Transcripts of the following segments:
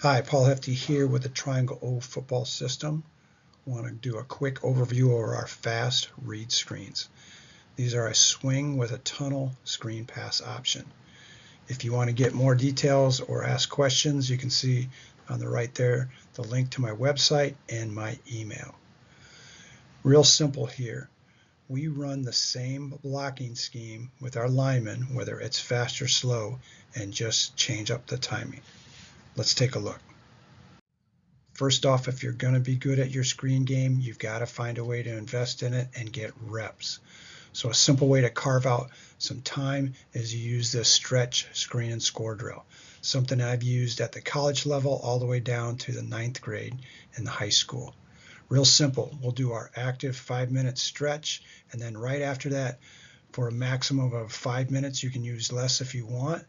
Hi, Paul Hefty here with the Triangle O football system. I want to do a quick overview of our fast read screens. These are a swing with a tunnel screen pass option. If you want to get more details or ask questions, you can see on the right there the link to my website and my email. Real simple here. We run the same blocking scheme with our linemen, whether it's fast or slow, and just change up the timing. Let's take a look. First off, if you're going to be good at your screen game, you've got to find a way to invest in it and get reps. So a simple way to carve out some time is you use this stretch, screen, and score drill. Something I've used at the college level all the way down to the 9th grade in the high school. Real simple. We'll do our active 5-minute stretch, and then right after that, for a maximum of 5 minutes, you can use less if you want,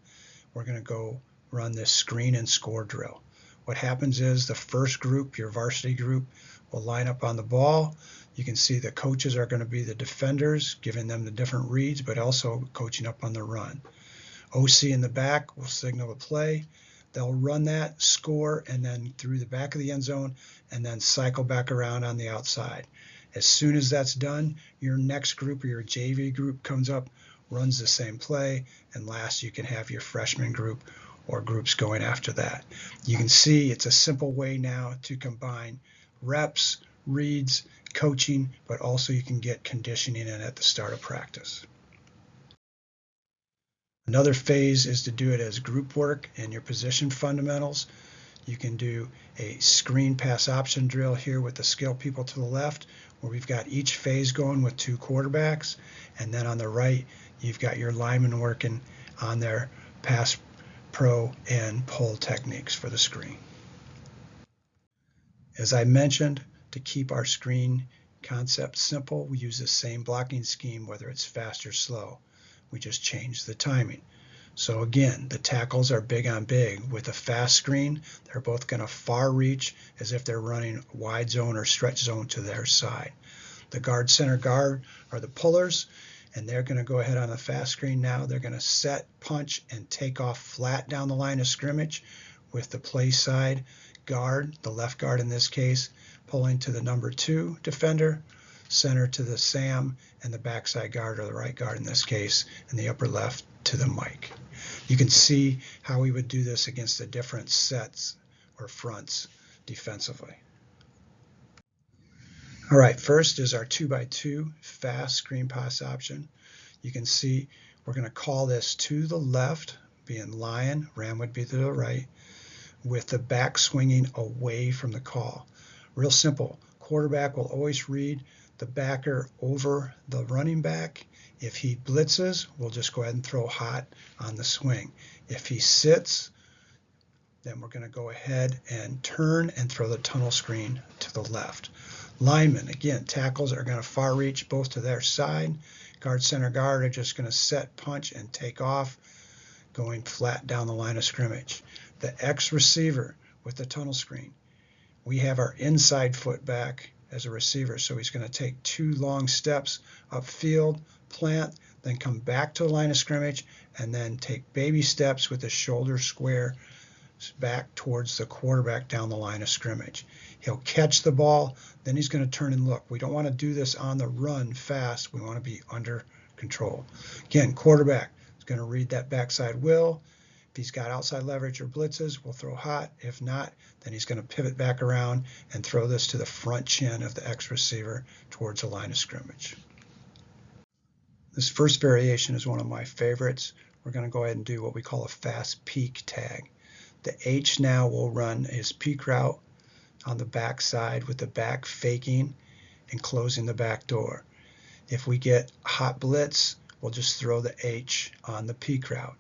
we're going to go run this screen and score drill. What happens is the first group, your varsity group, will line up on the ball. You can see the coaches are going to be the defenders, giving them the different reads, but also coaching up on the run. OC in the back will signal a play. They'll run that, score, and then through the back of the end zone, and then cycle back around on the outside. As soon as that's done, your next group or your JV group comes up, runs the same play, and last you can have your freshman group or groups going after that. You can see it's a simple way now to combine reps, reads, coaching, but also you can get conditioning in at the start of practice. Another phase is to do it as group work in your position fundamentals. You can do a screen pass option drill here with the skill people to the left, where we've got each phase going with 2 quarterbacks, and then on the right you've got your linemen working on their pass pro and pull techniques for the screen. As I mentioned, to keep our screen concept simple, we use the same blocking scheme whether it's fast or slow. We just change the timing. So again, the tackles are big on big. With a fast screen, they're both going to far reach as if they're running wide zone or stretch zone to their side. The guard, center guard are the pullers, and they're going to go ahead on the fast screen now. They're going to set, punch, and take off flat down the line of scrimmage with the play side guard, the left guard in this case, pulling to the number 2 defender, center to the Sam, and the backside guard, or the right guard in this case, and the upper left to the Mike. You can see how we would do this against the different sets or fronts defensively. All right, first is our 2x2 fast screen pass option. You can see we're going to call this to the left, being lion, ram would be to the right, with the back swinging away from the call. Real simple. Quarterback will always read the backer over the running back. If he blitzes, we'll just go ahead and throw hot on the swing. If he sits, then we're going to go ahead and turn and throw the tunnel screen to the left. Linemen, again, tackles are going to far reach both to their side. Guard, center guard are just going to set, punch, and take off, going flat down the line of scrimmage. The X receiver with the tunnel screen, we have our inside foot back as a receiver, so he's going to take 2 long steps upfield, plant, then come back to the line of scrimmage, and then take baby steps with the shoulder square back towards the quarterback down the line of scrimmage. He'll catch the ball, then he's going to turn and look. We don't want to do this on the run fast. We want to be under control. Again, quarterback is going to read that backside will. If he's got outside leverage or blitzes, we'll throw hot. If not, then he's going to pivot back around and throw this to the front chin of the X receiver towards the line of scrimmage. This first variation is one of my favorites. We're going to go ahead and do what we call a fast peek tag. The H now will run his peek route on the back side with the back faking and closing the back door. If we get hot blitz, we'll just throw the H on the peek route.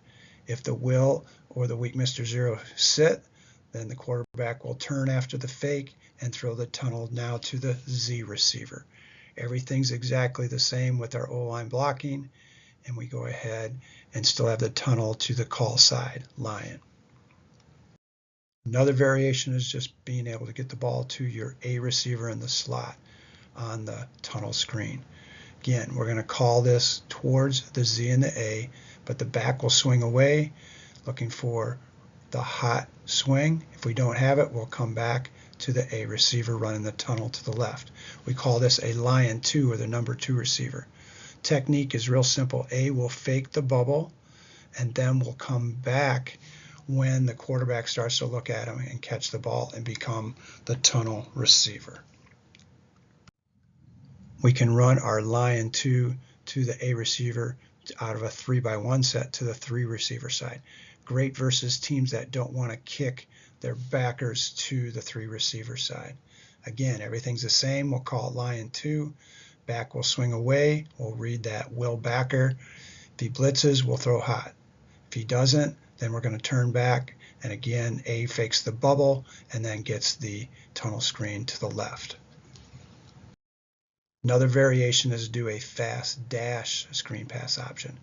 If the will or the weak Mr. Zero sit, then the quarterback will turn after the fake and throw the tunnel now to the Z receiver. Everything's exactly the same with our O-line blocking, and we go ahead and still have the tunnel to the call side, lion. Another variation is just being able to get the ball to your A receiver in the slot on the tunnel screen. Again, we're going to call this towards the Z and the A, but the back will swing away, looking for the hot swing. If we don't have it, we'll come back to the A receiver running the tunnel to the left. We call this a lion 2 or the number 2 receiver. Technique is real simple. A will fake the bubble and then we'll come back when the quarterback starts to look at him and catch the ball and become the tunnel receiver. We can run our lion 2 to the A receiver out of a 3-by-1 set to the 3 receiver side. Great versus teams that don't want to kick their backers to the 3 receiver side. Again, everything's the same. We'll call it lion 2. Back will swing away. We'll read that will backer. If he blitzes, we'll throw hot. If he doesn't, then we're going to turn back. And again, A fakes the bubble and then gets the tunnel screen to the left. Another variation is do a fast dash screen pass option.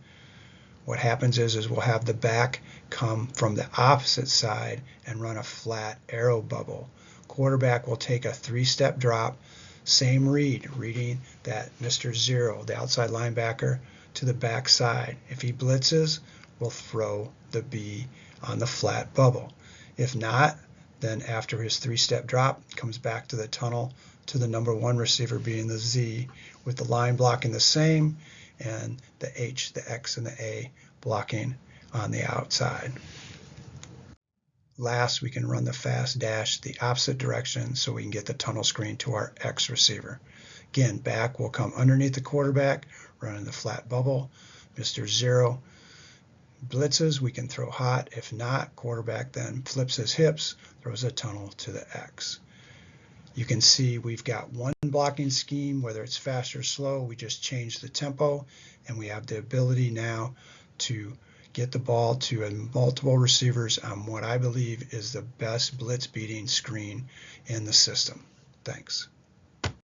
What happens is we'll have the back come from the opposite side and run a flat arrow bubble. Quarterback will take a 3-step drop, same read, reading that Mr. Zero, the outside linebacker, to the back side. If he blitzes, we'll throw the B on the flat bubble. If not, then after his 3-step drop, comes back to the tunnel to the number 1 receiver being the Z, with the line blocking the same and the H, the X, and the A blocking on the outside. Last, we can run the fast dash the opposite direction so we can get the tunnel screen to our X receiver. Again, back will come underneath the quarterback, running the flat bubble. Mr. Zero blitzes, we can throw hot. If not, quarterback then flips his hips, throws a tunnel to the X. You can see we've got one blocking scheme, whether it's fast or slow, we just change the tempo, and we have the ability now to get the ball to multiple receivers on what I believe is the best blitz beating screen in the system. Thanks.